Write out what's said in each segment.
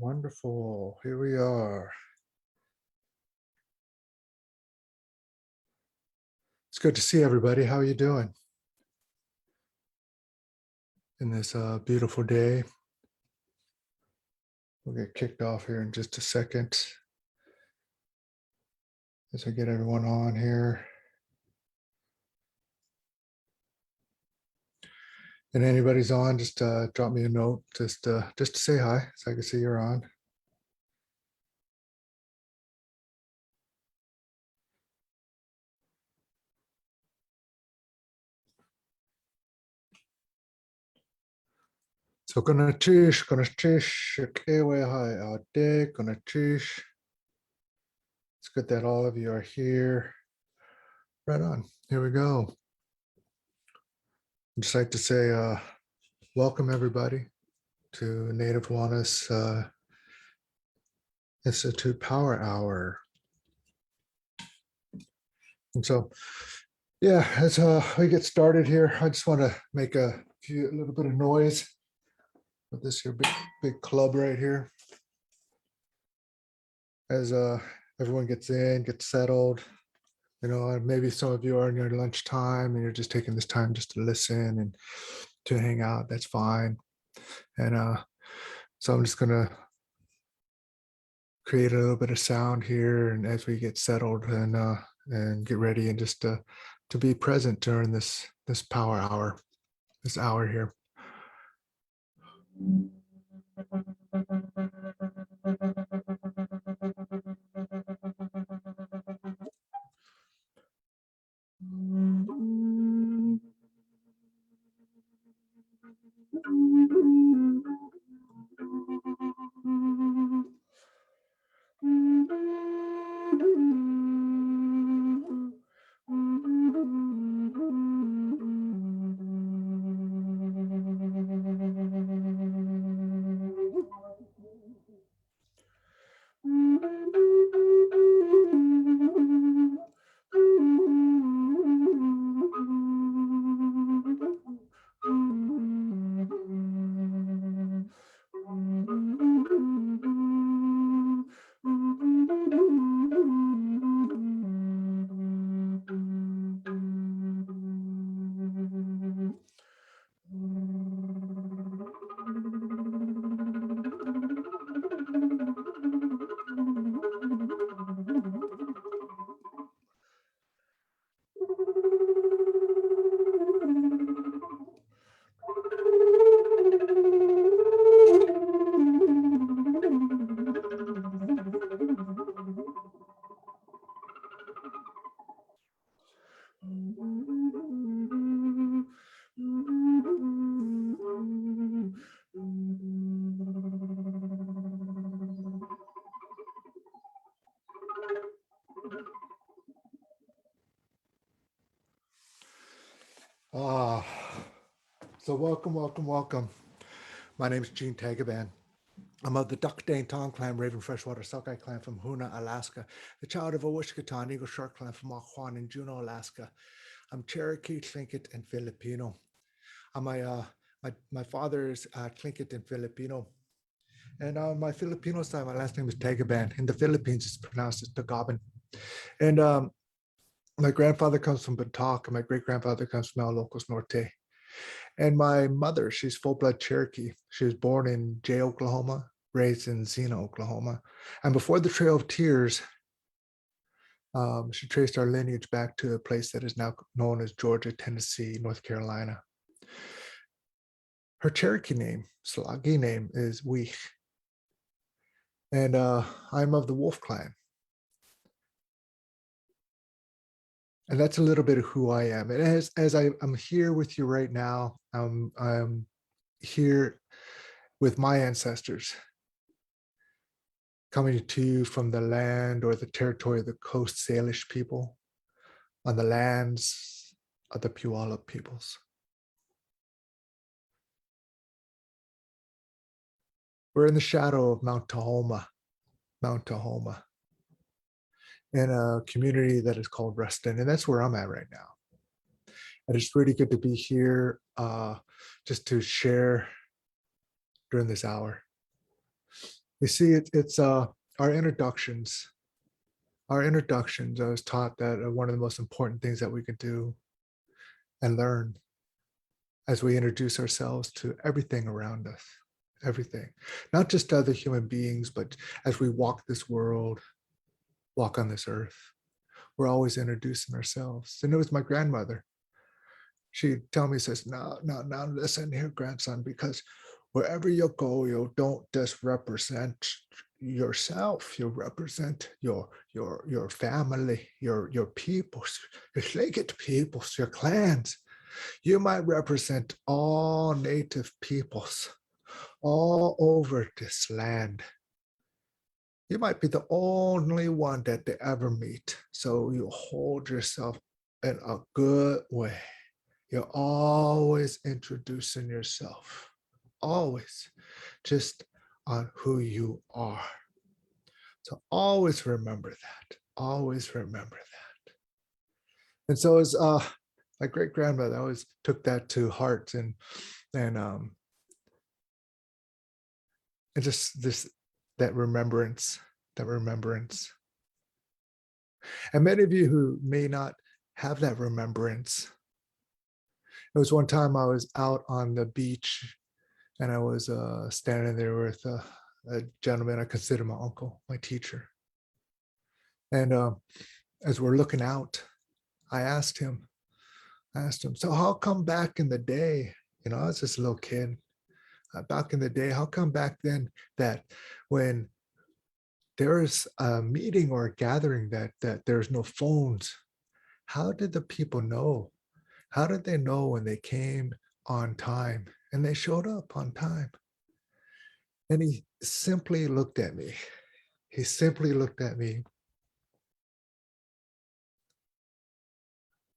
Wonderful. Here we are. It's good to see everybody. How are you doing in this beautiful day? We'll get kicked off here in just a second as I get everyone on here. And anybody's on, just drop me a note, just to say hi, so I can see you're on. So gonna chish, kewe hi out there, gonna chish. It's good that all of you are here. Right on. Here we go. I'd just like to say welcome everybody to Native Wellness Institute Power Hour. And so, yeah, as we get started here, I just want to make a little bit of noise with this here big club right here. As everyone gets in, gets settled, maybe some of you are in your lunchtime and you're just taking this time just to listen and to hang out. That's fine. And so I'm just gonna create a little bit of sound here, and as we get settled and get ready, and just to be present during this power hour, this hour here. So welcome. My name is Gene Tagaban. I'm of the Duckdane Tom clan, Raven Freshwater Sockeye clan from Hoona, Alaska, the child of a Wishkatan Eagle Shark clan from Aquan in Juneau, Alaska. I'm Cherokee, Tlingit, and Filipino. My father is Tlingit and Filipino. And on my Filipino side, my last name is Tagaban. In the Philippines, it's pronounced as Tagaban. And my grandfather comes from Batak, and my great-grandfather comes from Ilocos Norte. And my mother, she's full-blood Cherokee. She was born in Jay, Oklahoma, raised in Xena, Oklahoma. And before the Trail of Tears, she traced our lineage back to a place that is now known as Georgia, Tennessee, North Carolina. Her Cherokee name, Slagi name, is Weech. And I'm of the Wolf clan. And that's a little bit of who I am. And as I'm here with you right now, I'm here with my ancestors, coming to you from the land or the territory of the Coast Salish people, on the lands of the Puyallup peoples. We're in the shadow of Mount Tahoma, in a community that is called Ruston, and that's where I'm at right now. And it's really good to be here, just to share during this hour. You see, it's our introductions. Our introductions, I was taught that one of the most important things that we can do and learn as we introduce ourselves to everything around us, everything, not just other human beings, but as we walk this world, walk on this earth, we're always introducing ourselves. And it was my grandmother. She'd tell me, says, no, no, now listen here, grandson, because wherever you go, you don't just represent yourself, you represent your family, your peoples, your Slaget peoples, your clans. You might represent all native peoples all over this land. You might be the only one that they ever meet. So you hold yourself in a good way. You're always introducing yourself, always just on who you are. So always remember that. Always remember that. And so as my great grandmother always took that to heart, and just this that remembrance, that remembrance. And many of you who may not have that remembrance, it was one time I was out on the beach and I was standing there with a gentleman I consider my uncle, my teacher. And as we're looking out, I asked him, so how come back in the day, I was just a little kid, back in the day, how come back then that when there's a meeting or a gathering that there's no phones, how did the people know? How did they know when they came on time and they showed up on time? And he simply looked at me. He simply looked at me.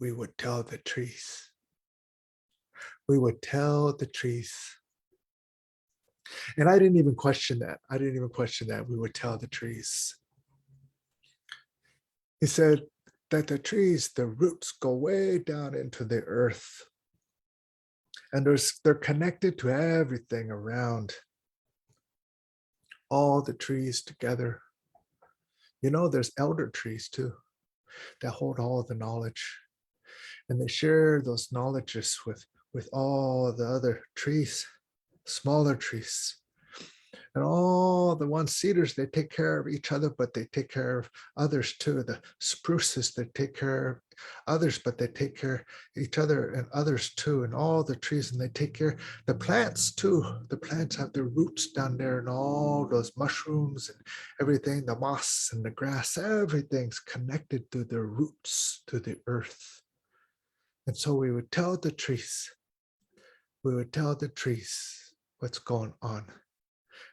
We would tell the trees. We would tell the trees. And I didn't even question that. I didn't even question that. We would tell the trees. He said that the trees, the roots go way down into the earth. And they're connected to everything around. All the trees together. There's elder trees too that hold all the knowledge. And they share those knowledges with all the other trees, smaller trees. And all the one cedars, they take care of each other, but they take care of others too. The spruces, they take care of others, but they take care of each other and others too. And all the trees, and they take care of the plants too. The plants have their roots down there, and all those mushrooms and everything, the moss and the grass, everything's connected to their roots, to the earth. And so we would tell the trees, what's going on.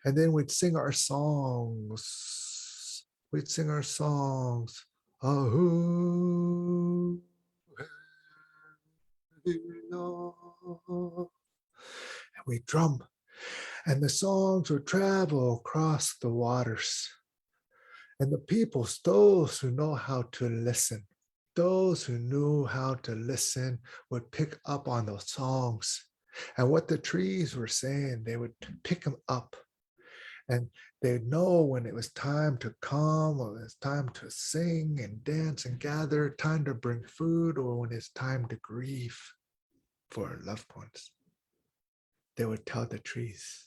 And then we'd sing our songs. Oh, and we drum. And the songs would travel across the waters. And the peoples, those who know how to listen, those who knew how to listen would pick up on those songs. And what the trees were saying, they would pick them up. And they'd know when it was time to come, or it's time to sing and dance and gather, time to bring food, or when it's time to grieve for loved ones. They would tell the trees.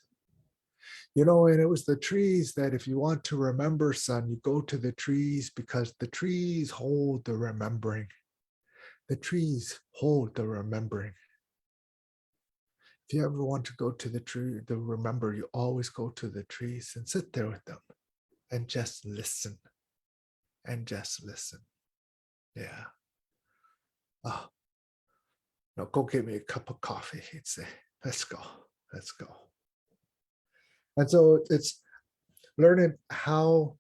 And it was the trees that if you want to remember, son, you go to the trees because the trees hold the remembering. The trees hold the remembering. If you ever want to go to the tree, to remember, you always go to the trees and sit there with them and just listen. And just listen. Yeah. Oh, no, go get me a cup of coffee, he'd say. Let's go. Let's go. And so it's learning how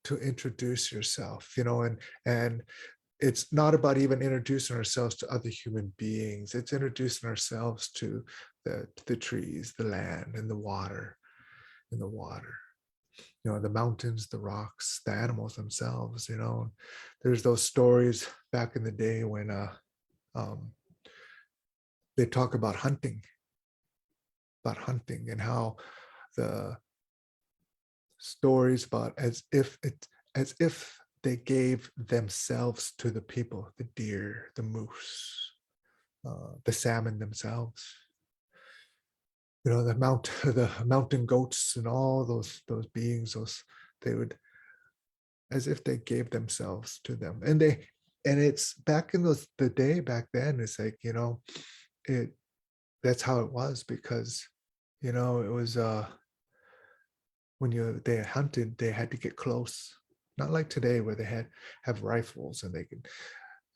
to introduce yourself, and it's not about even introducing ourselves to other human beings. It's introducing ourselves to the trees, the land, and the water, the mountains, the rocks, the animals themselves. There's those stories back in the day when they talk about hunting and how the stories about as if they gave themselves to the people, the deer, the moose, the salmon themselves, the mountain goats and all those beings, those they would, as if they gave themselves to them. And it's back in the day back then, it's like, it that's how it was, because it was when they hunted, they had to get close. Not like today where they have rifles and they can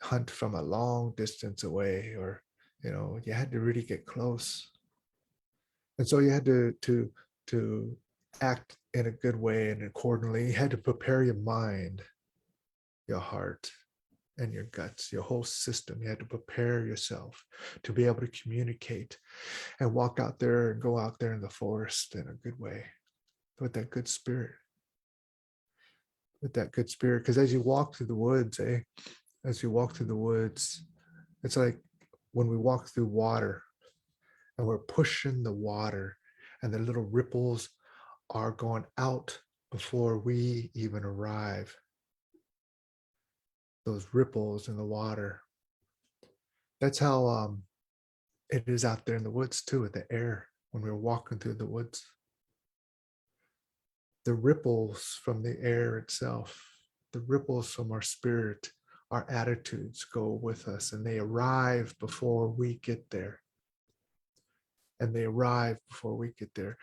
hunt from a long distance away, or you had to really get close. And so you had to act in a good way and accordingly. You had to prepare your mind, your heart, and your guts, your whole system. You had to prepare yourself to be able to communicate and walk out there and go out there in the forest in a good way, with that good spirit. With that good spirit. Because as you walk through the woods, as you walk through the woods, it's like when we walk through water and we're pushing the water and the little ripples are going out before we even arrive. Those ripples in the water. That's how it is out there in the woods too, with the air when we're walking through the woods. The ripples from the air itself, the ripples from our spirit, our attitudes go with us, and they arrive before we get there. And they arrive before we get there.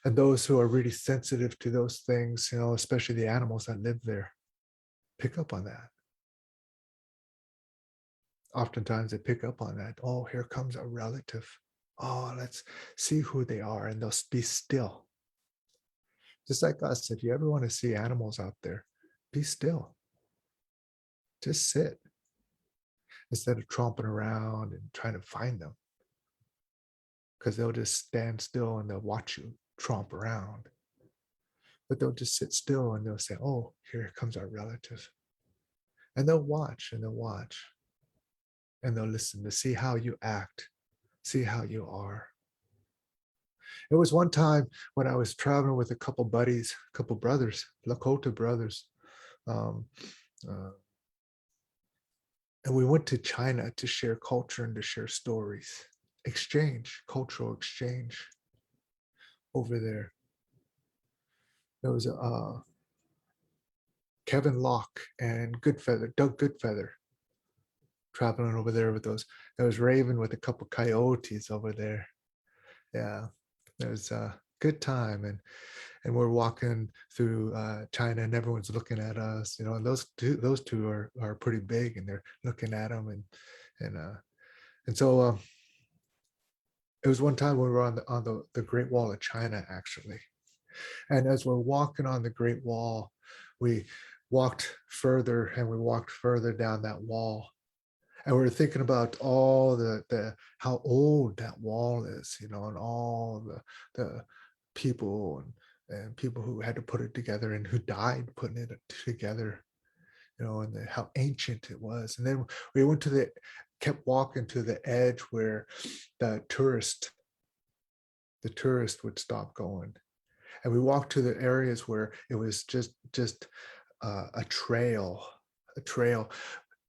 And those who are really sensitive to those things, especially the animals that live there, pick up on that. Oftentimes they pick up on that. Oh, here comes a relative. Oh, let's see who they are, and they'll be still. Just like us, if you ever want to see animals out there, be still. Just sit instead of tromping around and trying to find them, because they'll just stand still and they'll watch you tromp around. But they'll just sit still and they'll say, oh, here comes our relative. And they'll watch and they'll watch and they'll listen to see how you act, see how you are. It was one time when I was traveling with a couple buddies, a couple brothers, Lakota brothers. Um, uh, and we went to China to share culture and to share stories, cultural exchange over there. There was Kevin Locke and Doug Goodfeather, traveling over there with those. There was Raven with a couple coyotes over there. Yeah, it was a good time, and we're walking through China, and everyone's looking at us. And those two are pretty big, and they're looking at them, and so it was one time when we were on the Great Wall of China, actually. And as we're walking on the Great Wall, we walked further and we walked further down that wall. And we were thinking about all the how old that wall is, and all the people and people who had to put it together and who died putting it together, and how ancient it was. And then we kept walking to the edge where the tourist would stop going. And we walked to the areas where it was just a trail.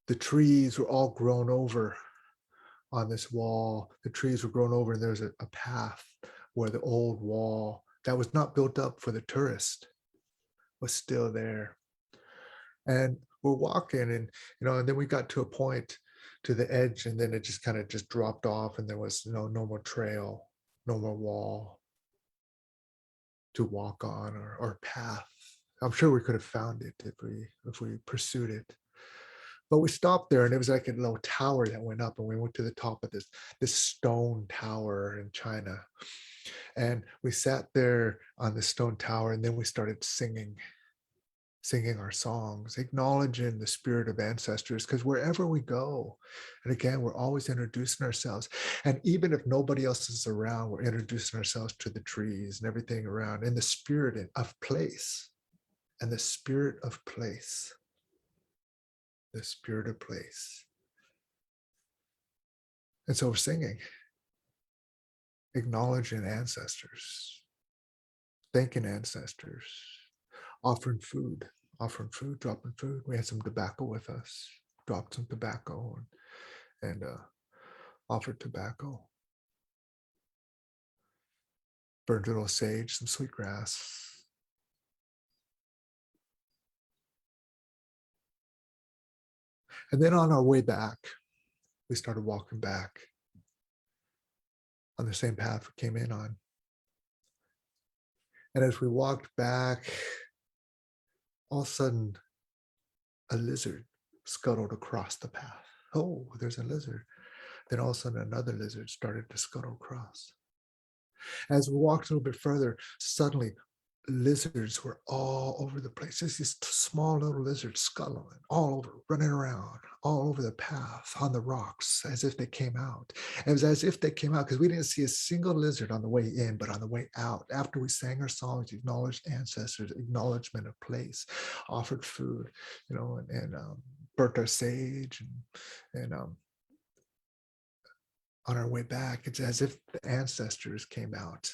The trees were all grown over on this wall. The trees were grown over, and there's a path where the old wall that was not built up for the tourist was still there. And we're walking, and and then we got to a point to the edge, and then it just kind of just dropped off, and there was no more trail, no more wall to walk on, or path. I'm sure we could have found it if we pursued it. But we stopped there, and it was like a little tower that went up, and we went to the top of this stone tower in China. And we sat there on the stone tower, and then we started singing our songs, acknowledging the spirit of ancestors, because wherever we go, and again, we're always introducing ourselves. And even if nobody else is around, we're introducing ourselves to the trees and everything around, in the spirit of place. And the spirit of place. The spirit of place. And so we're singing, acknowledging ancestors, thanking ancestors, offering food, dropping food. We had some tobacco with us, dropped some tobacco and offered tobacco, burned a little sage, some sweet grass. And then on our way back, we started walking back on the same path we came in on. And as we walked back, all of a sudden, a lizard scuttled across the path. Oh, there's a lizard. Then all of a sudden, another lizard started to scuttle across. As we walked a little bit further, suddenly lizards were all over the place. There's these small little lizards scuttling all over, running around, all over the path, on the rocks, as if they came out. It was as if they came out because we didn't see a single lizard on the way in, but on the way out, after we sang our songs, acknowledged ancestors, acknowledgement of place, offered food, and burnt our sage, and on our way back, it's as if the ancestors came out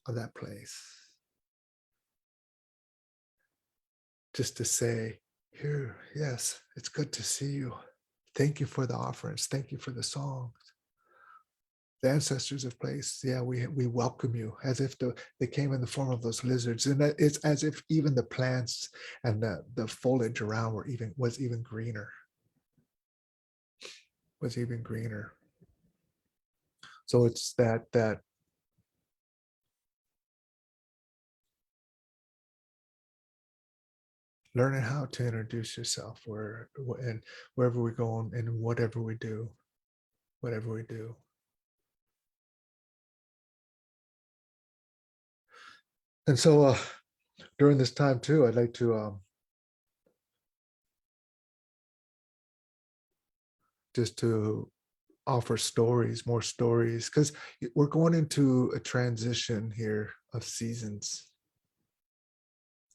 of that place just to say, here, yes, it's good to see you. Thank you for the offerings. Thank you for the songs. The ancestors of place, yeah, we welcome you, as if they came in the form of those lizards. And it's as if even the plants and the foliage around was even greener. So it's that learning how to introduce yourself and wherever we go and whatever we do. And so during this time too, I'd like to just to offer more stories, because we're going into a transition here of seasons.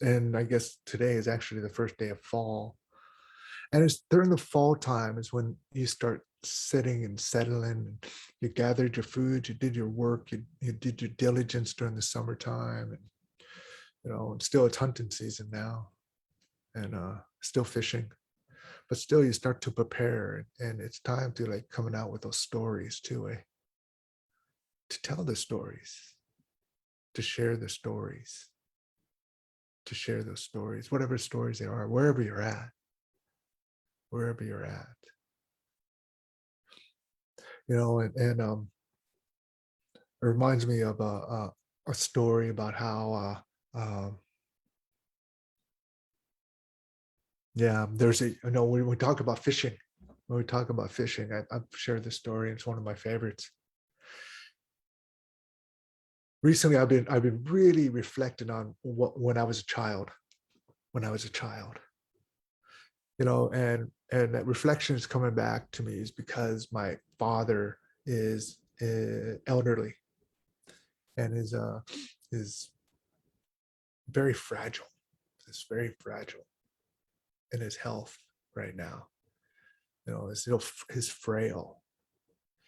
And I guess today is actually the first day of fall. And it's during the fall time is when you start sitting and settling. And you gathered your food, you did your work, you did your diligence during the summertime. And still it's hunting season now, and still fishing. But still you start to prepare, and it's time to like coming out with those stories too, to tell the stories, to share the stories, those stories, whatever stories they are, wherever you're at. And it reminds me of a story about how when we talk about fishing, I've shared this story. It's one of my favorites. Recently, I've been really reflecting on when I was a child, and that reflection is coming back to me is because my father is elderly and is very fragile. Is very fragile in his health right now. His frail.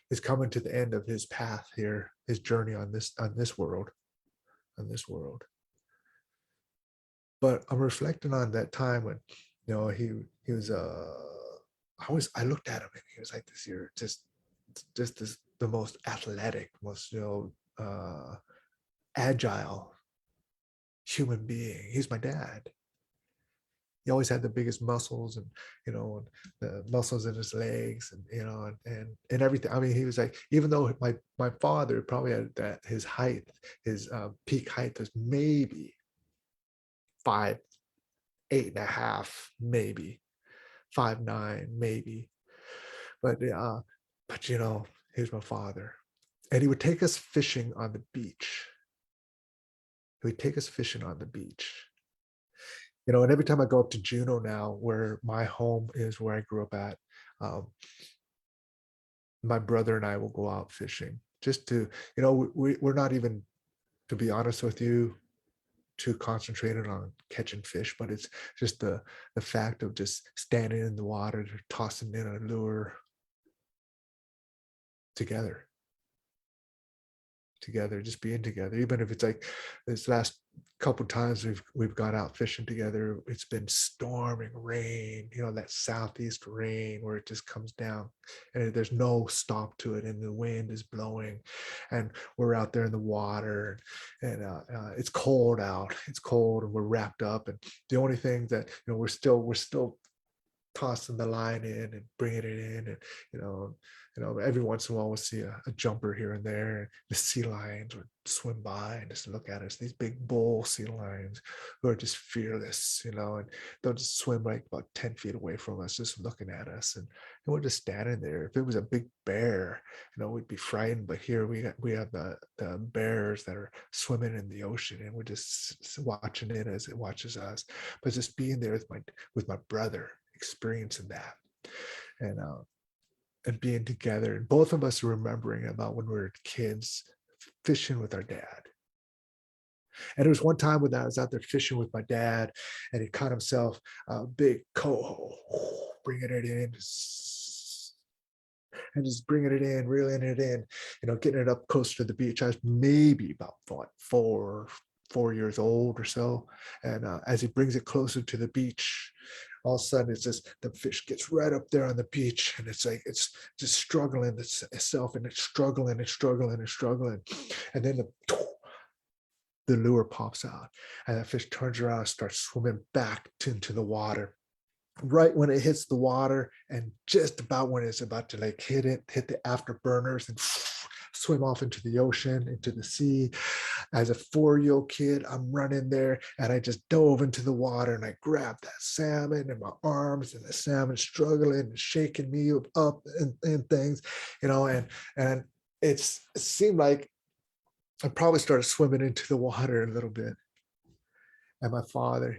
Is coming to the end of his path here, his journey on this world. But I'm reflecting on that time when, he was I looked at him and he was like this year, just this the most athletic, most agile human being. He's my dad. He always had the biggest muscles, and the muscles in his legs, and everything. I mean, he was like, even though my father probably had that, his height, his peak height was maybe 5'8" and a half, maybe 5'9", maybe. But here's my father, and he would take us fishing on the beach. And every time I go up to Juneau now, where my home is, where I grew up at, my brother and I will go out fishing just to, we're not even, to be honest with you, too concentrated on catching fish, but it's just the fact of just standing in the water, tossing in a lure together. together, just being together. Even if it's like this last couple times we've gone out fishing together, it's been storming rain, that southeast rain where it just comes down and there's no stop to it, and the wind is blowing, and we're out there in the water, and it's cold out. It's cold, and we're wrapped up, and the only thing that we're still tossing the line in and bringing it in, and you know every once in a while we'll see a jumper here and there, and the sea lions would swim by and just look at us, these big bull sea lions who are just fearless, and they'll just swim like about 10 feet away from us, just looking at us, and we're just standing there. If it was a big bear, we'd be frightened, but here we have the bears that are swimming in the ocean, and we're just watching it as it watches us. But just being there with my brother, experiencing that, and being together, and both of us remembering about when we were kids fishing with our dad. And there was one time when I was out there fishing with my dad, and he caught himself a big coho, bringing it in, and just bringing it in, reeling it in, getting it up close to the beach. I was maybe about what, 4 years old or so. And as he brings it closer to the beach, all of a sudden it's just the fish gets right up there on the beach, and it's like it's just struggling itself, and it's struggling and struggling and struggling. And then the lure pops out, and that fish turns around and starts swimming back into the water. Right when it hits the water, and just about when it's about to like hit the afterburners and swim off into the ocean, into the sea. As a 4-year-old kid, I'm running there, and I just dove into the water, and I grabbed that salmon in my arms, and the salmon struggling and shaking me up and things, and it seemed like I probably started swimming into the water a little bit. And my father,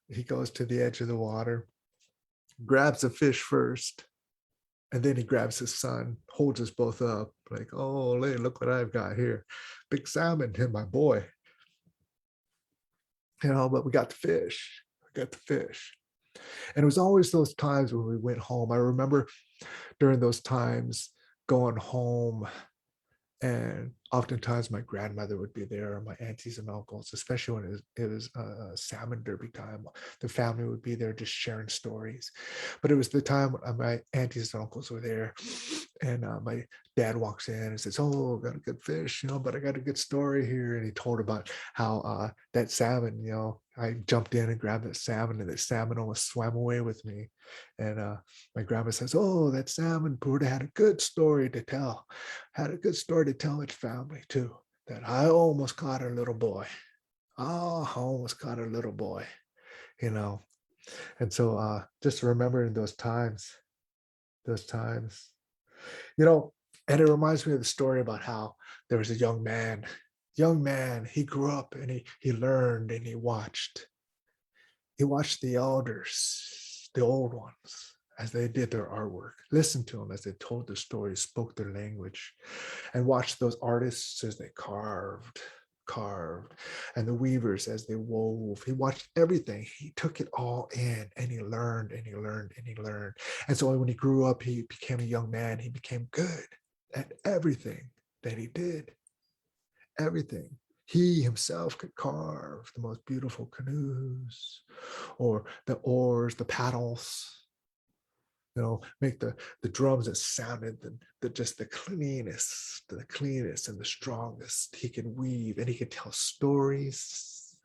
he goes to the edge of the water, grabs the fish first, and then he grabs his son, holds us both up, like, oh, look what I've got here. Big salmon, him, my boy. But we got the fish. And it was always those times when we went home. I remember during those times going home, and oftentimes my grandmother would be there, or my aunties and uncles, especially when it was salmon derby time. The family would be there just sharing stories. But it was the time when my aunties and uncles were there, and my dad walks in and says, oh, got a good fish, but I got a good story here. And he told about how that salmon, I jumped in and grabbed that salmon, and that salmon almost swam away with me. And my grandma says, oh, that salmon Buddha had a good story to tell, its family too, that I almost caught her little boy. Oh, I almost caught her little boy, And so just remembering those times, you know, and it reminds me of the story about how there was a young man, he grew up, and he learned, and he watched the elders, the old ones, as they did their artwork, listened to them as they told their stories, spoke their language, and watched those artists as they carved, and the weavers as they wove. He watched everything. He took it all in, and he learned, and he learned, and he learned. And so when he grew up, he became a young man. He became good at everything that he did. Everything. He himself could carve the most beautiful canoes, or the oars, the paddles, make the drums that sounded the cleanest and the strongest. He could weave, and he could tell stories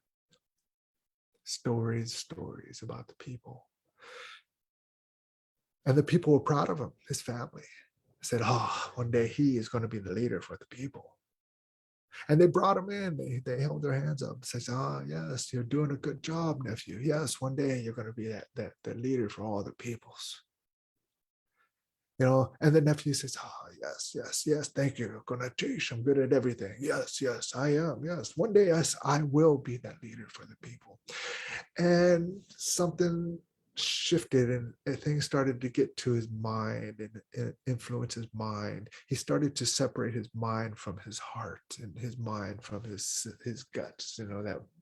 about the people. And the people were proud of him, his family. Said, oh, one day he is going to be the leader for the people. And they brought him in. They held their hands up and says, oh, yes, you're doing a good job, nephew. Yes, one day you're going to be that leader for all the peoples. And the nephew says, oh, yes, thank you. I'm going to teach. I'm good at everything. Yes, I am. Yes, one day, yes, I will be that leader for the people. And something shifted, and things started to get to his mind and influence his mind. He started to separate his mind from his heart, and his mind from his guts,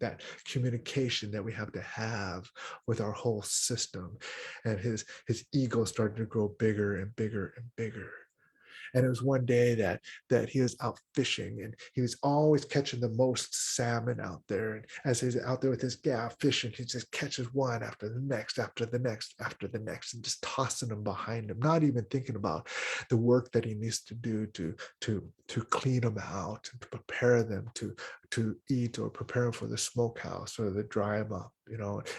that communication that we have to have with our whole system. And his ego started to grow bigger and bigger and bigger. And it was one day that he was out fishing, and he was always catching the most salmon out there. And as he's out there with his gaff fishing, he just catches one after the next, after the next, after the next, and just tossing them behind him, not even thinking about the work that he needs to do to clean them out and to prepare them to eat, or prepare them for the smokehouse, or to dry them up,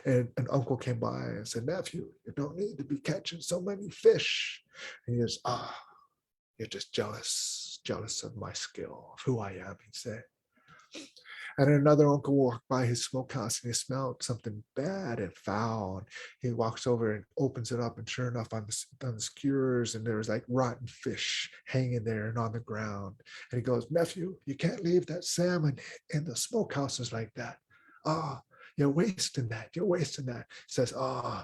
And an uncle came by and said, "Nephew, you don't need to be catching so many fish." And he goes, "You're just jealous of my skill, of who I am," he said. And another uncle walked by his smokehouse, and he smelled something bad and foul. And he walks over and opens it up, and sure enough, on the skewers, and there was like rotten fish hanging there and on the ground. And he goes, "Nephew, you can't leave that salmon in the smokehouses like that. You're wasting that. You're wasting that." He says,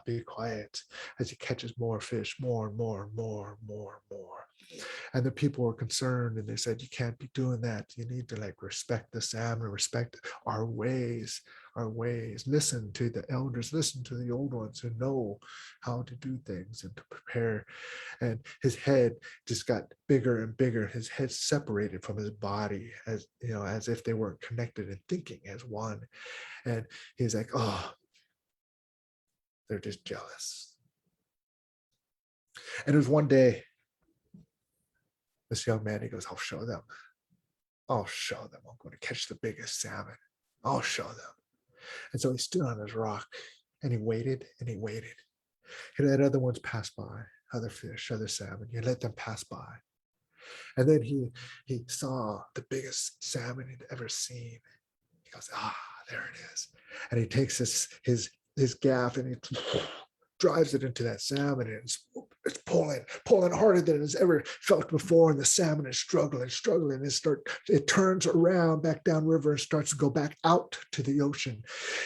"Be quiet," as he catches more fish, more and more and more and more and more. And the people were concerned, and they said, "You can't be doing that. You need to respect the salmon, respect our ways, listen to the elders, listen to the old ones who know how to do things and to prepare." And his head just got bigger and bigger. His head separated from his body, as if they weren't connected and thinking as one. And he's like, they're just jealous. And it was one day, this young man, he goes, "I'll show them. I'll show them. I'm going to catch the biggest salmon. I'll show them." And so he stood on his rock, and he waited and he waited. He let other ones pass by, other fish, other salmon. He let them pass by. And then he saw the biggest salmon he'd ever seen. He goes, there it is. And he takes his gaff, and he drives it into that salmon, and it's pulling harder than it's ever felt before. And the salmon is struggling. It turns around back down river and starts to go back out to the ocean.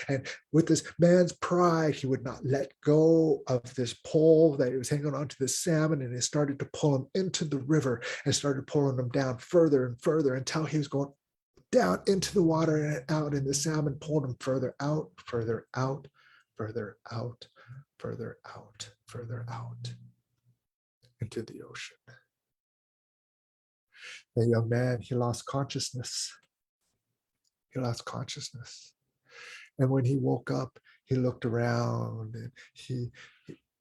And with this man's pride, he would not let go of this pole that he was hanging onto the salmon, and he started to pull him into the river and started pulling him down further and further until he was going down into the water and out, and the salmon pulled him further out, further out, further out, further out, further out into the ocean. The young man, he lost consciousness. He lost consciousness. And when he woke up, he looked around, and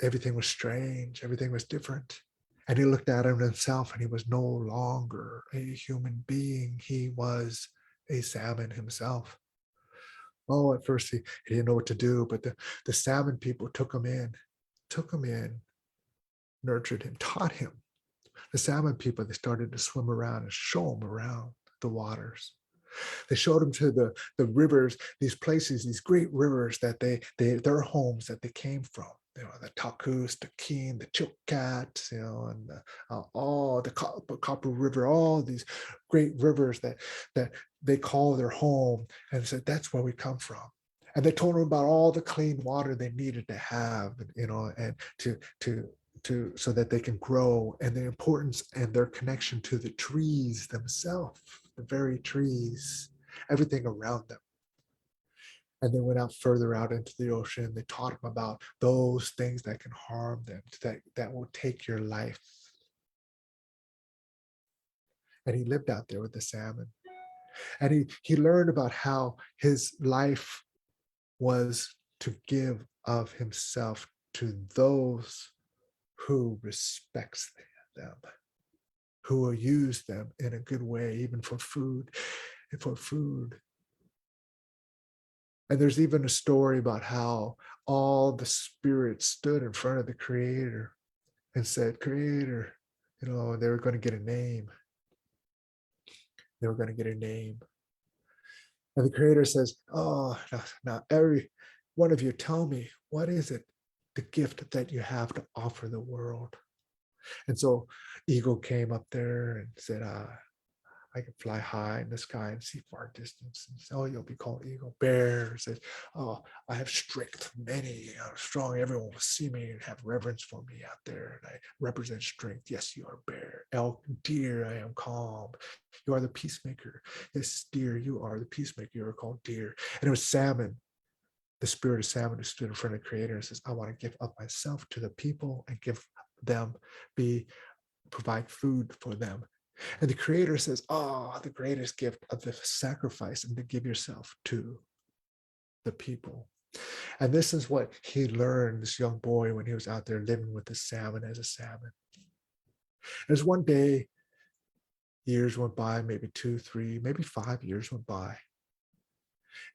everything was strange. Everything was different. And he looked at himself, and he was no longer a human being. He was a salmon himself. At first he didn't know what to do, but the salmon people took him in, nurtured him, taught him. The salmon people, they started to swim around and show him around the waters. They showed him to the rivers, these places, these great rivers that their homes that they came from. The Takus, the Keen, the Chilkat, and all the Copper River, all these great rivers that they call their home, and said, "That's where we come from." And they told them about all the clean water they needed to have, and to so that they can grow, and the importance and their connection to the trees themselves, the very trees, everything around them. And they went out further out into the ocean. They taught them about those things that can harm them, that will take your life. And he lived out there with the salmon. And he learned about how his life was to give of himself to those who respects them, who will use them in a good way, even for food. And there's even a story about how all the spirits stood in front of the Creator and said, "Creator," they were going to get a name. They were going to get a name. And the Creator says, now every one of you, tell me, what is it, the gift that you have to offer the world? And so Eagle came up there and said, "I can fly high in the sky and see far distance." And said, "Oh, you'll be called Eagle." Bear says, "Oh, I have strength, many, I'm strong. Everyone will see me and have reverence for me out there. And I represent strength." "Yes, you are Bear." Elk, "Deer, I am calm. You are the peacemaker." "Yes, Deer, you are the peacemaker. You are called Deer." And it was Salmon, the spirit of Salmon, who stood in front of the Creator and says, "I want to give up myself to the people and give them, be provide food for them. And the creator says, oh, the greatest gift of the sacrifice and to give yourself to the people. And this is what he learned, this young boy, when he was out there living with the salmon as a salmon. There's one day, years went by, maybe 2, 3, maybe 5 years went by.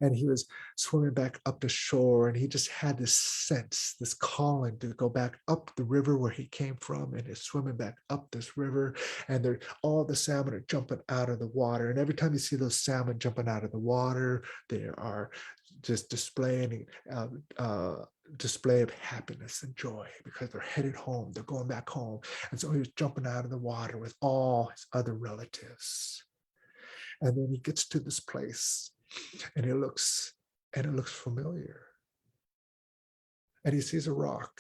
And he was swimming back up the shore, and he just had this sense, this calling to go back up the river where he came from, and he's swimming back up this river, and all the salmon are jumping out of the water. And every time you see those salmon jumping out of the water, they are just displaying display of happiness and joy because they're headed home, they're going back home. And so he was jumping out of the water with all his other relatives. And then he gets to this place, and it looks familiar. And he sees a rock,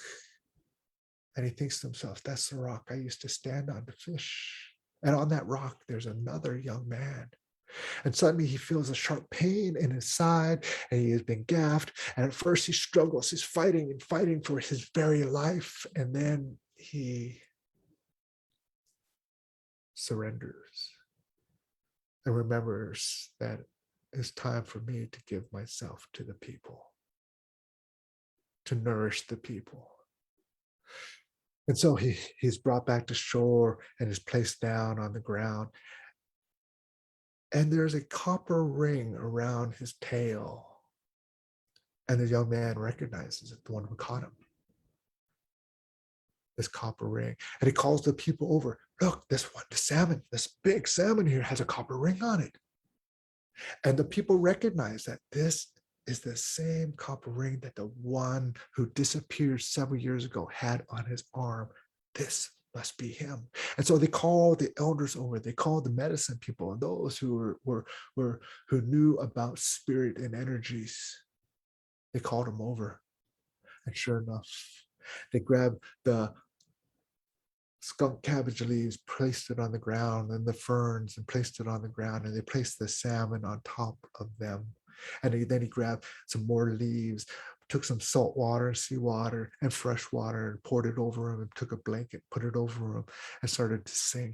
and he thinks to himself, that's the rock I used to stand on to fish. And on that rock, there's another young man. And suddenly he feels a sharp pain in his side, and he has been gaffed. And at first he struggles, he's fighting and fighting for his very life. And then he surrenders and remembers that it's time for me to give myself to the people, to nourish the people. And so he's brought back to shore and is placed down on the ground. And there's a copper ring around his tail. And the young man recognizes it, the one who caught him. This copper ring. And he calls the people over. Look, this one, the salmon, this big salmon here has a copper ring on it. And the people recognize that this is the same copper ring that the one who disappeared several years ago had on his arm. This must be him. And so they called the elders over. They called the medicine people and those who who knew about spirit and energies. They called them over. And sure enough, they grabbed the skunk cabbage leaves, placed it on the ground, and the ferns, and placed it on the ground, and they placed the salmon on top of them. And then he grabbed some more leaves, took some salt water, seawater, and fresh water, and poured it over him, and took a blanket, put it over him, and started to sing.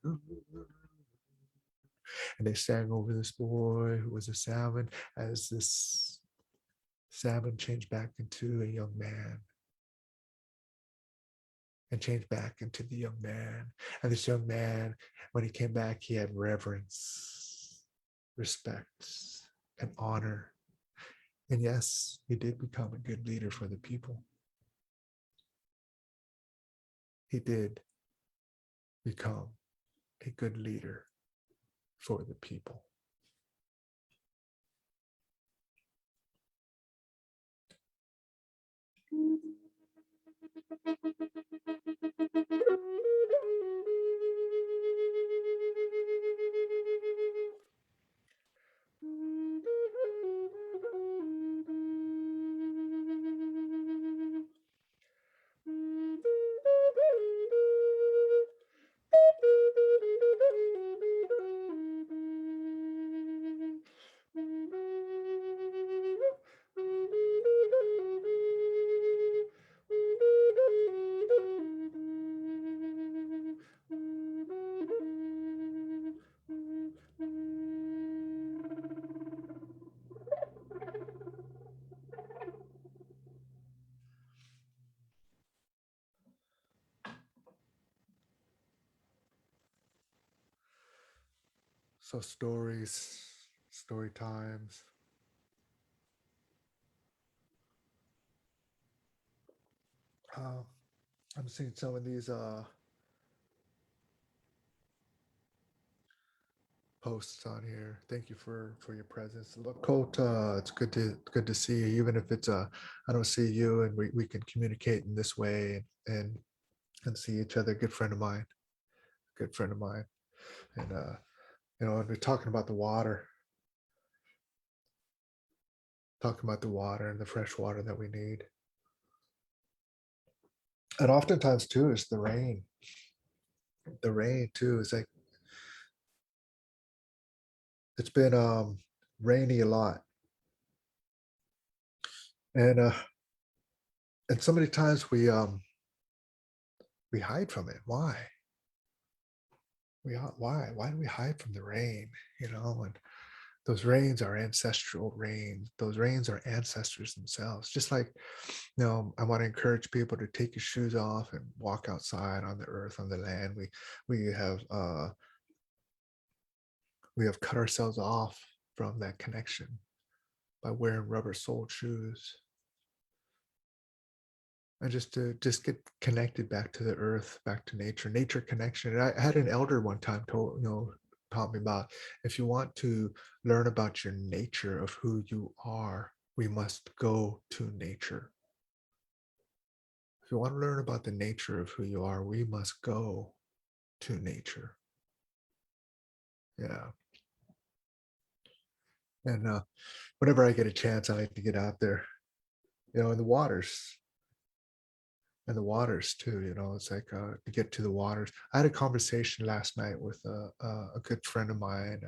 And they sang over this boy who was a salmon as this salmon changed back into a young man and changed back into the young man. And this young man, when he came back, he had reverence, respect, and honor. And yes, he did become a good leader for the people. He did become a good leader for the people. So story times. I'm seeing some of these posts on here. Thank you for your presence. Lakota, it's good to see you, even if it's I don't see you, and we can communicate in this way and see each other. Good friend of mine, and and we're talking about the water, and the fresh water that we need. And oftentimes too is the rain. The rain too is like it's been rainy a lot, and And so many times we hide from it. Why? Why do we hide from the rain? And those rains are ancestral rains. Those rains are ancestors themselves. Just like, I want to encourage people to take your shoes off and walk outside on the earth, on the land. We have we have cut ourselves off from that connection by wearing rubber-soled shoes. And just to get connected back to the earth, back to nature connection. And I had an elder one time taught me about, if you want to learn about your nature of who you are, we must go to nature. If you want to learn about the nature of who you are, we must go to nature. Yeah. And whenever I get a chance, I like to get out there, in the waters. And the waters too, it's like to get to the waters. I had a conversation last night with a good friend of mine,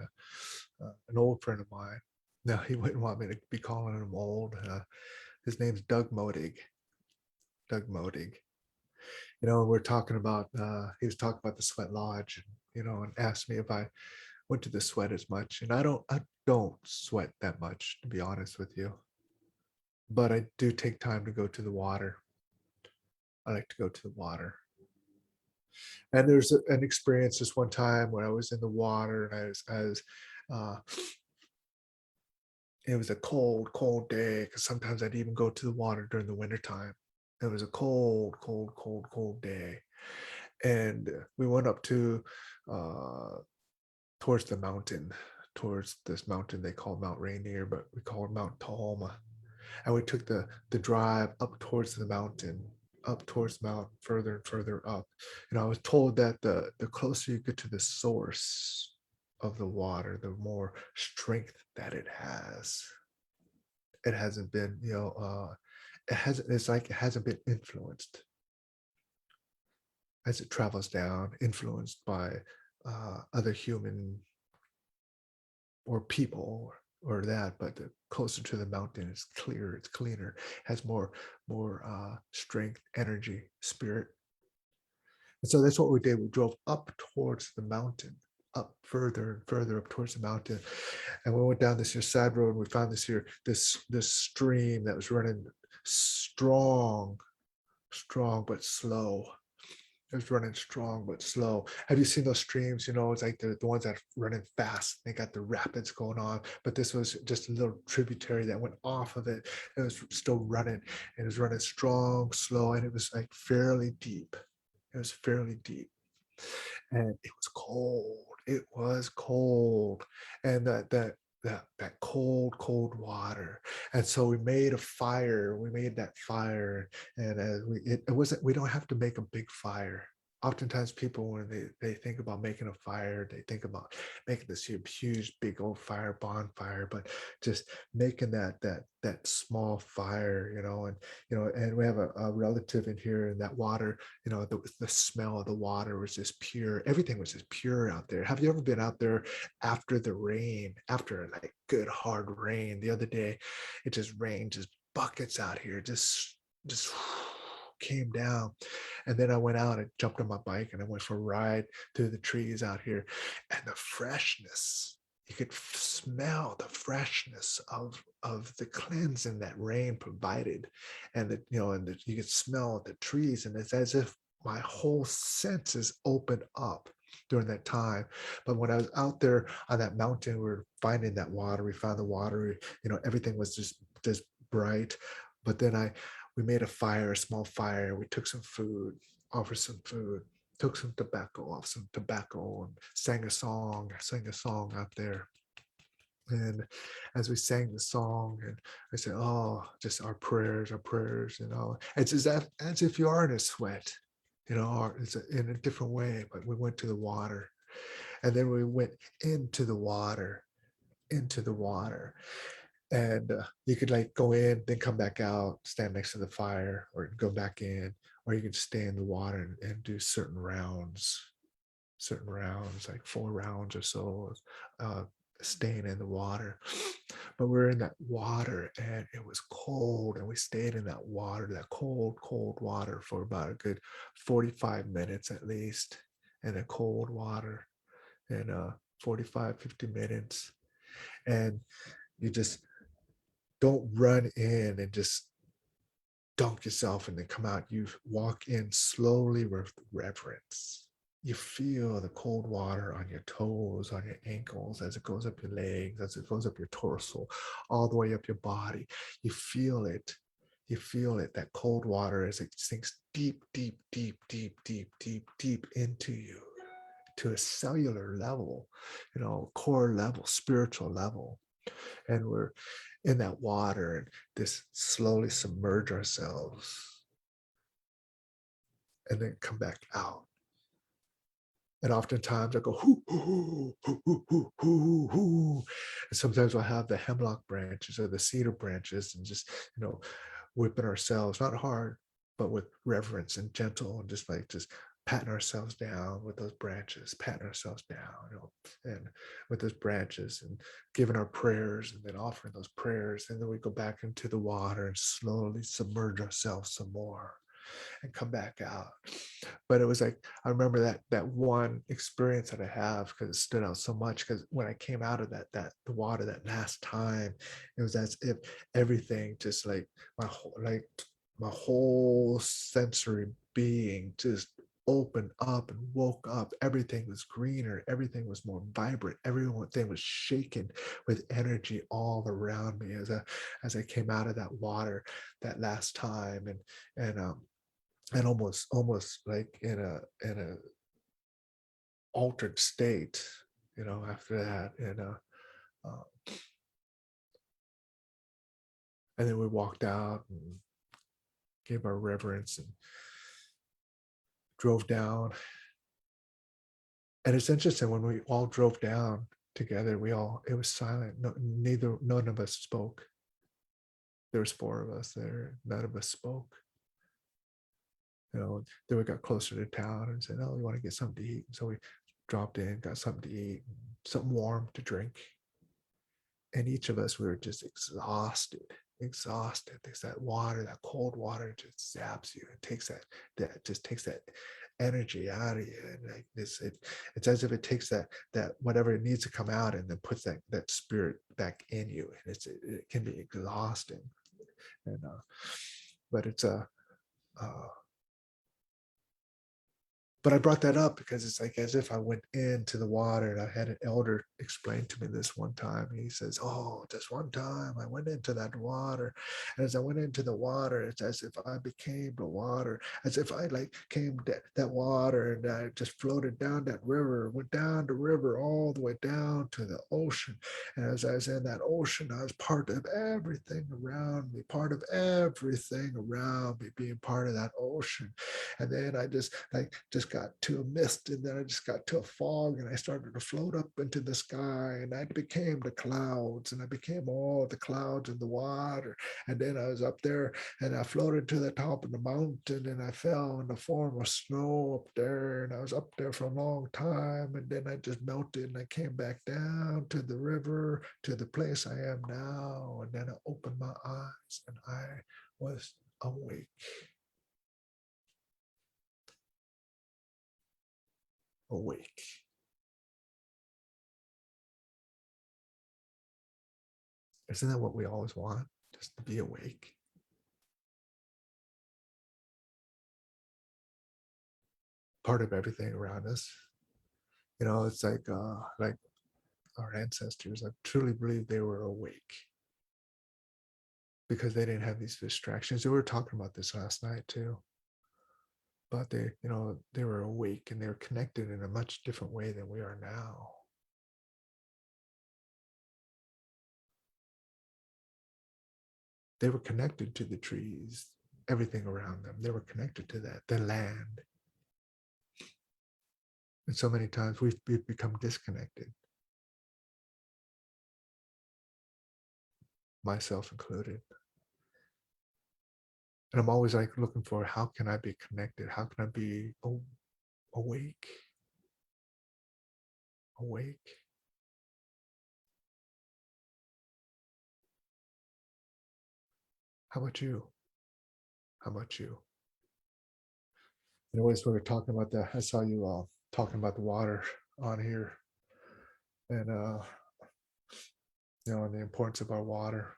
an old friend of mine. Now, he wouldn't want me to be calling him old. His name's Doug Modig. Doug Modig. We're talking about, he was talking about the Sweat Lodge, and asked me if I went to the sweat as much. And I don't sweat that much, to be honest with you. But I do take time to go to the water. I like to go to the water. And there's an experience this one time when I was in the water, and uh, it was a cold day, because sometimes I'd even go to the water during the wintertime. It was a cold day. And we went up to towards the mountain, towards this mountain they call Mount Rainier, but we call it Mount Tahoma. And we took the drive up towards the mountain, up towards the mountain, further and further up. I was told that the closer you get to the source of the water, the more strength that it has. It hasn't been, it's like it hasn't been influenced as it travels down, influenced by other human or people or that. But the closer to the mountain, it's clearer, it's cleaner, has more strength, energy, spirit. And so that's what we did. We drove up towards the mountain, up further and further up towards the mountain. And we went down this here side road, and we found this stream that was running strong but slow. It was running strong but slow. Have you seen those streams? It's like the ones that are running fast. They got the rapids going on, but this was just a little tributary that went off of it. It was still running, and it was running strong, slow, and it was like fairly deep. It was fairly deep, and it was cold. It was cold, and that cold water. And so we made a fire. We made that fire, and it wasn't. We don't have to make a big fire. Oftentimes people, when they think about making a fire, they think about making this huge big old fire, bonfire, but just making that small fire, and we have a relative in here, and that water, the smell of the water was just pure. Everything was just pure out there. Have you ever been out there after the rain, after like good hard rain? The other day, it just rained, just buckets out here, just came down. And then I went out and jumped on my bike, and I went for a ride through the trees out here, and the freshness, you could smell the freshness of the cleansing that rain provided. And you could smell the trees, and it's as if my whole senses opened up during that time. But when I was out there on that mountain, we were finding that water. We found the water, everything was just bright. But then we made a fire, a small fire. We took some food, offered some food, took some tobacco off some tobacco, and sang a song out there. And as we sang the song, and I said, oh, just our prayers, it's as if you are in a sweat, it's in a different way. But we went to the water, and then we went into the water, and you could like go in, then come back out, stand next to the fire, or go back in, or you could stay in the water and do certain rounds, like 4 rounds or so, staying in the water. But we were in that water and it was cold, and we stayed in that water, that cold, cold water for about a good 45 minutes at least, in the cold water, and 45, 50 minutes. And you just don't run in and just dunk yourself and then come out. You walk in slowly with reverence. You feel the cold water on your toes, on your ankles, as it goes up your legs, as it goes up your torso, all the way up your body. You feel it. You feel it, that cold water, as it sinks deep, deep, deep, deep, deep, deep, deep into you, to a cellular level, core level, spiritual level. And we're in that water and just slowly submerge ourselves and then come back out. And oftentimes I go, hoo, hoo, hoo, hoo, hoo, hoo, hoo. And sometimes I'll have the hemlock branches or the cedar branches and just, whipping ourselves, not hard, but with reverence and gentle, and just patting ourselves down with those branches, patting ourselves down, and with those branches, and giving our prayers, and then offering those prayers. And then we go back into the water and slowly submerge ourselves some more and come back out. But it was like, I remember that one experience that I have, because it stood out so much, because when I came out of the water that last time, it was as if everything just like my whole sensory being just opened up and woke up. Everything was greener, everything was more vibrant, everything was shaken with energy all around me as I came out of that water that last time. And almost like in a altered state, after that. Uh, and then we walked out and gave our reverence and drove down. And it's interesting, when we all drove down together, it was silent. None of us spoke. There was 4 of us there. None of us spoke. Then we got closer to town and said, "Oh, we want to get something to eat." So we dropped in, got something to eat, something warm to drink. And each of us, we were just exhausted. There's that water, that cold water just zaps you and takes that energy out of you. And like this, it's as if it takes that whatever it needs to come out, and then puts that spirit back in you. And it can be exhausting. And but it's but I brought that up because it's like as if I went into the water. And I had an elder explain to me this one time. He says, "Oh, just one time I went into that water. And as I went into the water, it's as if I became the water, as if I like came that water, and I just floated down that river, went down the river all the way down to the ocean. And as I was in that ocean, I was part of everything around me, being part of that ocean. And then I just got to a mist, and then I just got to a fog, and I started to float up into the sky, and I became the clouds, and I became all the clouds in the water. And then I was up there, and I floated to the top of the mountain, and I fell in the form of snow up there, and I was up there for a long time. And then I just melted, and I came back down to the river, to the place I am now. And then I opened my eyes, and I was awake. Awake. Isn't that what we always want? Just to be awake. Part of everything around us. It's like our ancestors, I truly believe they were awake because they didn't have these distractions. We were talking about this last night too. But they were awake, and they were connected in a much different way than we are now. They were connected to the trees, everything around them. They were connected to that, the land. And so many times we've become disconnected, myself included. And I'm always like looking for, how can I be connected? How can I be awake? Awake. How about you? How about you? Anyways, we were talking about that. I saw you talking about the water on here, and and the importance of our water.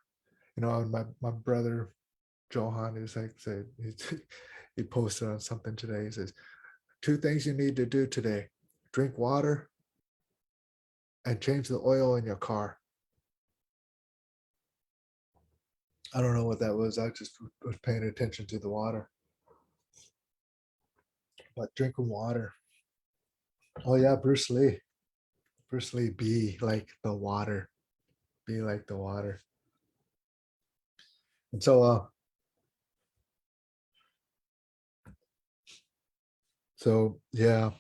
And my brother Johan is like said he posted on something today. He says, two things you need to do today: drink water and change the oil in your car. I don't know what that was. I just was paying attention to the water. But drinking water. Oh yeah, Bruce Lee. Bruce Lee, be like the water. Be like the water. And so yeah.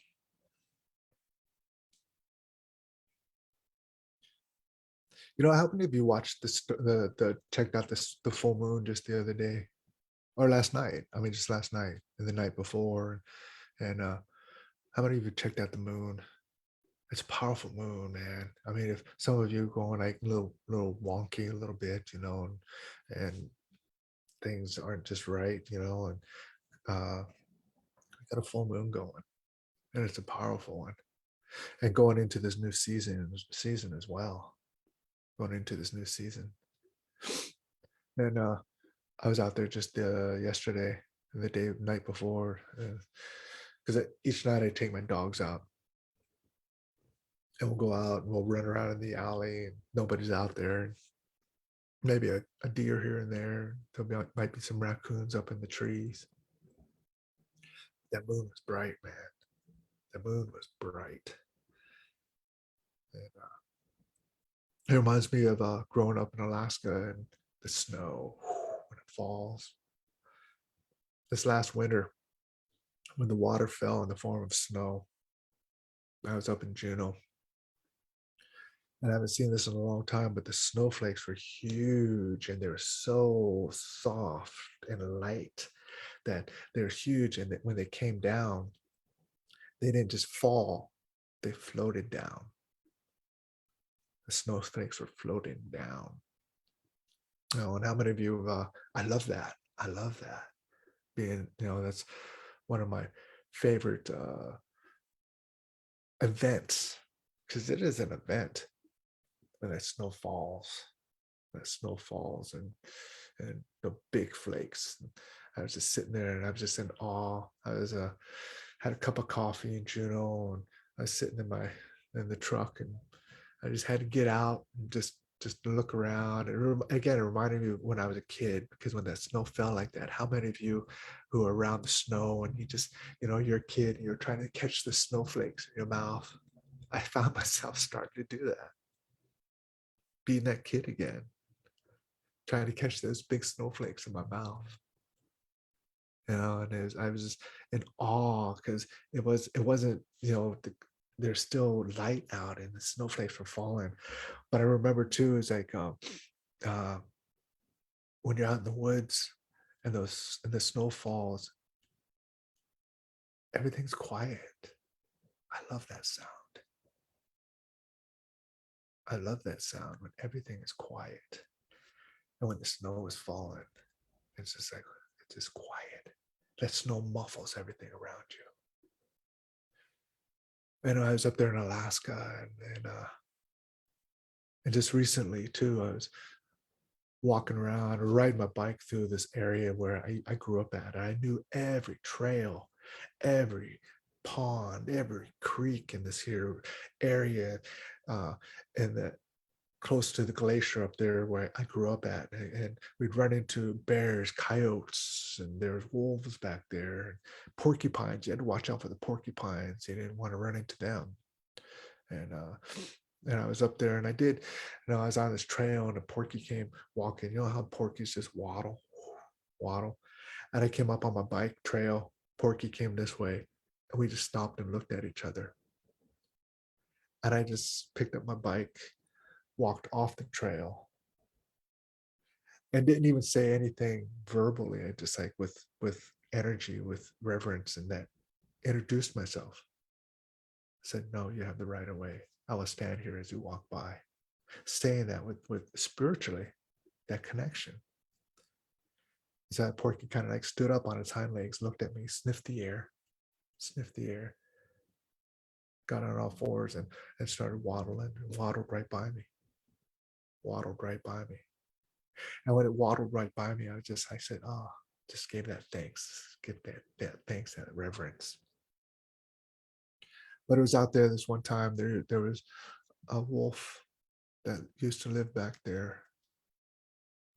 How many of you watched the checked out the full moon just the other day or last night? I mean, just last night and the night before. And how many of you checked out the moon? It's a powerful moon, man. I mean, if some of you going like little wonky a little bit, and things aren't just right, and we got a full moon going, and it's a powerful one. And going into this new season as well. Going into this new season, and I was out there just yesterday and the night before, because each night I take my dogs out, and we'll go out and we'll run around in the alley, and nobody's out there. Maybe a deer here and there. Might be some raccoons up in the trees. That moon was bright, man. The moon was bright. And it reminds me of growing up in Alaska and the snow when it falls. This last winter, when the water fell in the form of snow, I was up in Juneau. And I haven't seen this in a long time, but the snowflakes were huge and they were so soft and light that they're huge. And that when they came down, they didn't just fall, they floated down. The snowflakes were floating down. And how many of you, I love that. I love that. That's one of my favorite events, because it is an event when that snow falls. That snow falls and the big flakes. I was just sitting there and I was just in awe. I was had a cup of coffee in Juneau, and I was sitting in the truck, and I just had to get out and just look around. And again, it reminded me of when I was a kid, because when that snow fell like that, how many of you who are around the snow and you're a kid and you're trying to catch the snowflakes in your mouth? I found myself starting to do that, being that kid again, trying to catch those big snowflakes in my mouth. And I was just in awe, because it wasn't, there's still light out and the snowflakes were falling. But I remember too, it's like uh, when you're out in the woods and the snow falls, everything's quiet. I love that sound. I love that sound when everything is quiet. And when the snow is falling, it's just like, it's just quiet. That snow muffles everything around you. And I was up there in Alaska, and just recently too, I was walking around or riding my bike through this area where I grew up at. I knew every trail, every pond, every creek in this here area, and that close to the glacier up there where I grew up at. And we'd run into bears, coyotes, and there's wolves back there, porcupines. You had to watch out for the porcupines. You didn't want to run into them. And I was up there, and I was on this trail, and a porky came walking. You know how porkies just waddle. And I came up on my bike trail. Porky came this way, and we just stopped and looked at each other. And I just picked up my bike, walked off the trail, and didn't even say anything verbally. I just like with energy, with reverence, and that introduced myself. I said, "No, you have the right of way. I will stand here as you walk by." Saying that with spiritually, that connection. So that porky kind of like stood up on its hind legs, looked at me, sniffed the air, got on all fours and started waddling and waddled right by me, waddled right by me. And when it waddled right by me, I said, oh, just gave that thanks, give that thanks, that reverence. But it was out there this one time, there was a wolf that used to live back there,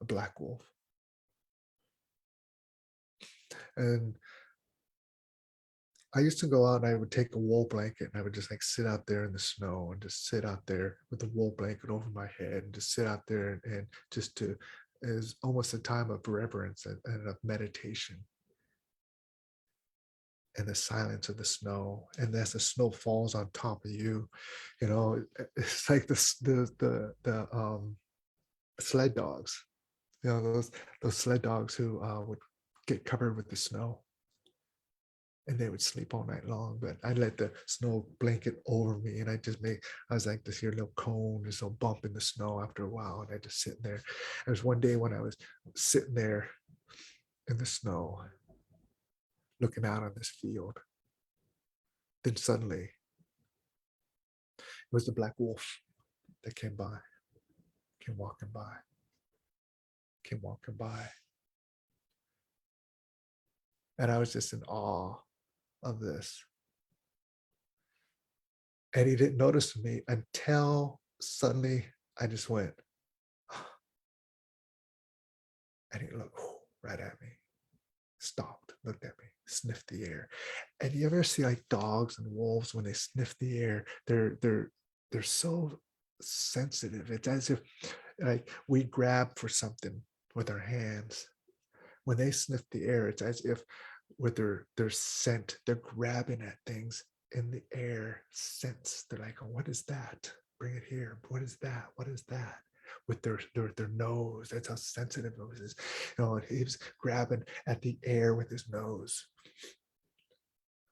a black wolf. And I used to go out and I would take a wool blanket and I would just like sit out there in the snow and just sit out there with the wool blanket over my head and just sit out there and just to, is almost a time of reverence and of meditation and the silence of the snow. And as the snow falls on top of you, you know, it's like the sled dogs, you know, those sled dogs who would get covered with the snow and they would sleep all night long. But I let the snow blanket over me, and I was like this here little cone, this little bump in the snow after a while, and I just sitting there. There was one day when I was sitting there in the snow, looking out on this field. Then suddenly, it was the black wolf that came walking by, came walking by, and I was just in awe of this. And he didn't notice me until suddenly I just went, and he looked right at me, stopped, looked at me, sniffed the air. And you ever see like dogs and wolves when they sniff the air, they're so sensitive. It's as if like we grab for something with our hands. When they sniff the air, it's as if with their scent, they're grabbing at things in the air, sense. They're like, oh, what is that? Bring it here. What is that? What is that? With their nose. That's how sensitive it is. You know, he was grabbing at the air with his nose.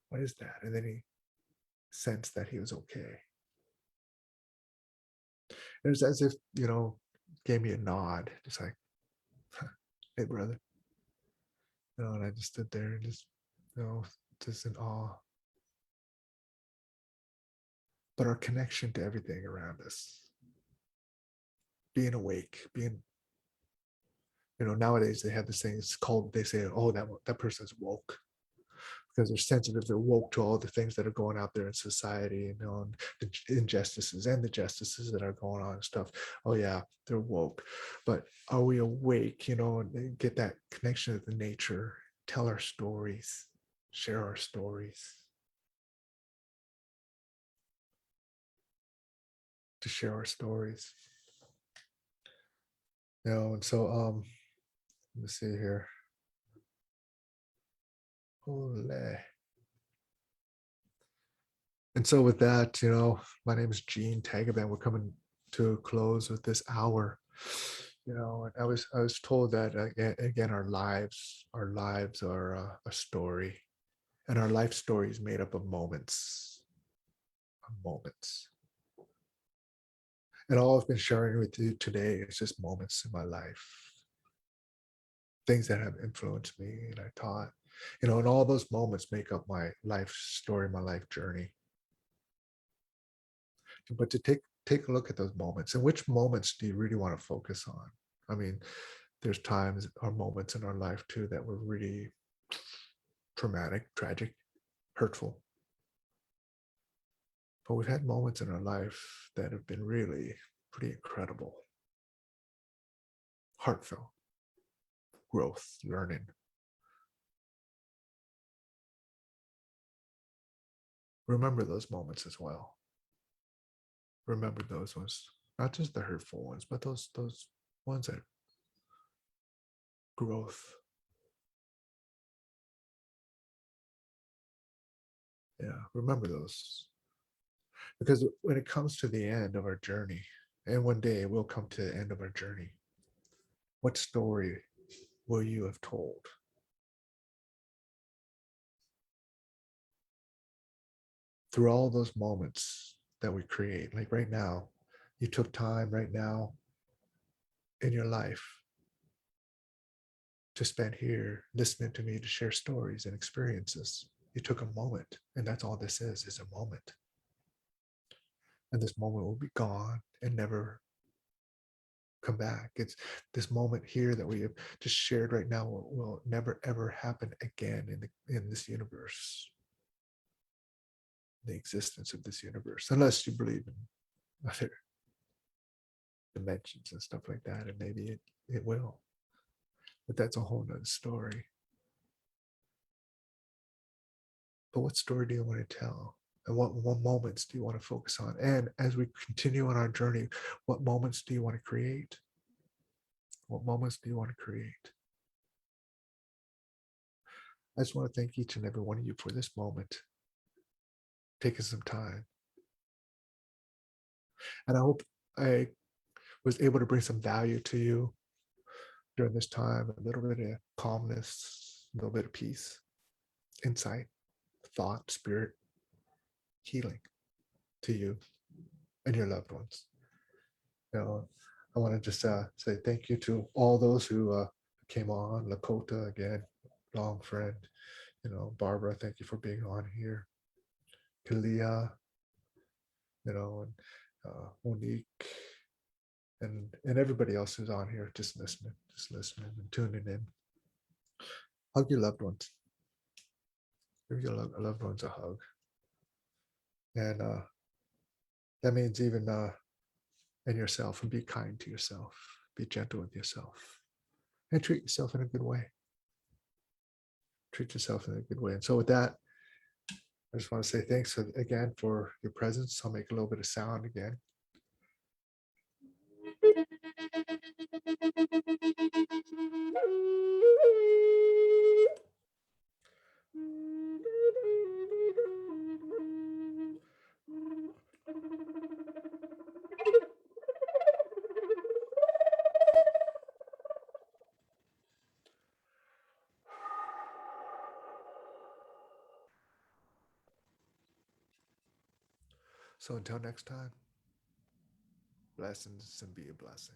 What is that? And then he sensed that he was okay. It was as if, you know, gave me a nod, just like, hey brother. You know, and I just stood there and just, you know, just in awe. But our connection to everything around us, being awake, being, you know, nowadays they have this thing, it's called, they say, oh, that person's woke, because they're sensitive, they're woke to all the things that are going out there in society, you know, and the injustices and the justices that are going on and stuff. Oh yeah, they're woke. But are we awake, you know, and get that connection with the nature, tell our stories, share our stories, to share our stories. You know, and so let me see here. Ole. And so with that, you know, my name is Gene Tagaban. We're coming to a close with this hour. You know, and I was told that again, our lives are a story, and our life story is made up of moments, of moments. And all I've been sharing with you today is just moments in my life, things that have influenced me and I taught, you know, and all those moments make up my life story, my life journey. But to take a look at those moments, and which moments do you really want to focus on? I mean, there's times or moments in our life too that were really traumatic, tragic, hurtful. But we've had moments in our life that have been really pretty incredible, heartfelt, growth, learning. Remember those moments as well. Remember those ones, not just the hurtful ones, but those ones that growth. Yeah, remember those. Because when it comes to the end of our journey, and one day we'll come to the end of our journey, what story will you have told? Through all those moments that we create, like right now, you took time right now in your life to spend here listening to me to share stories and experiences. You took a moment, and that's all this is a moment. And this moment will be gone and never come back. It's this moment here that we have just shared right now will never ever happen again in this universe, the existence of this universe, unless you believe in other dimensions and stuff like that, and maybe it will. But that's a whole nother story. But what story do you want to tell? And what moments do you want to focus on? And as we continue on our journey, what moments do you want to create? What moments do you want to create? I just want to thank each and every one of you for this moment, taking some time. And I hope I was able to bring some value to you during this time, a little bit of calmness, a little bit of peace, insight, thought, spirit, healing to you and your loved ones. You know, I want to just say thank you to all those who came on. Lakota, again, long friend. You know, Barbara, thank you for being on here. Kalia, you know, and Monique, and everybody else who's on here, just listening and tuning in. Hug your loved ones. Give your loved ones a hug. And that means even in yourself, and be kind to yourself. Be gentle with yourself. And treat yourself in a good way. Treat yourself in a good way. And so with that, I just want to say thanks again for your presence. I'll make a little bit of sound again. So until next time, blessings and be a blessing.